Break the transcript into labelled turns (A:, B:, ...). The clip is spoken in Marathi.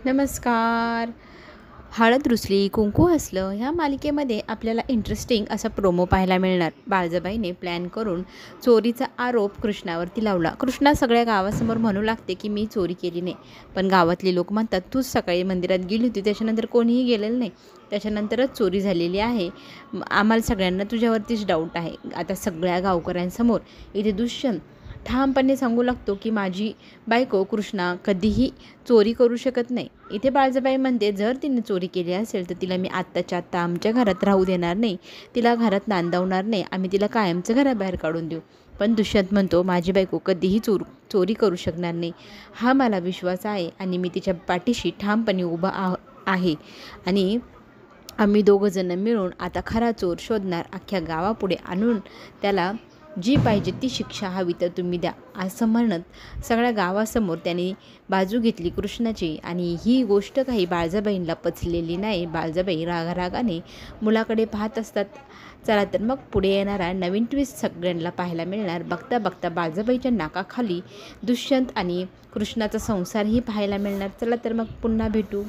A: नमस्कार. हळद रुसली, कुंकू हसलं ह्या मालिकेमध्ये आपल्याला इंटरेस्टिंग असा प्रोमो पाहायला मिळणार. बाळजाबाईने प्लॅन करून चोरीचा आरोप कृष्णावरती लावला. कृष्णा सगळ्या गावासमोर म्हणू लागते की मी चोरी केली नाही. पण गावातले लोक म्हणतात तूच सकाळी मंदिरात गेली होती, त्याच्यानंतर कोणीही गेलेलं नाही, त्याच्यानंतरच चोरी झालेली आहे. आम्हाला सगळ्यांना तुझ्यावरतीच डाऊट आहे. आता सगळ्या गावकऱ्यांसमोर इथे दुष्यंत ठामपणे सांगू लागतो की माझी बायको कृष्णा कधीही चोरी करू शकत नाही. इथे बाळजाबाई म्हणते जर तिने चोरी केली असेल तर तिला मी आत्ताच्या आत्ता आमच्या घरात राहू देणार नाही, तिला घरात नांदवणार नाही, आम्ही तिला कायमचं घराबाहेर काढून देऊ. पण दुष्यंत म्हणतो माझी बायको कधीही चोरी करू शकणार नाही, हा मला विश्वास आहे आणि मी तिच्या पाठीशी ठामपणे उभा आहे आणि आम्ही दोघंजणं मिळून आता खरा चोर शोधणार, अख्ख्या गावापुढे आणून त्याला जी पाहिजे ती शिक्षा हवी तर तुम्ही द्या, असं म्हणत सगळ्या गावासमोर त्यांनी बाजू घेतली कृष्णाची. आणि ही गोष्ट काही बाळजाबाईंना पचलेली नाही. बाळजाबाई रागारागाने मुलाकडे पाहत असतात. चला तर मग पुढे येणारा नवीन ट्विस्ट सगळ्यांना पाहायला मिळणार. बघता बघता बाळजाबाईच्या नाकाखाली दुष्यंत आणि कृष्णाचा संसारही पाहायला मिळणार. चला तर मग पुन्हा भेटू.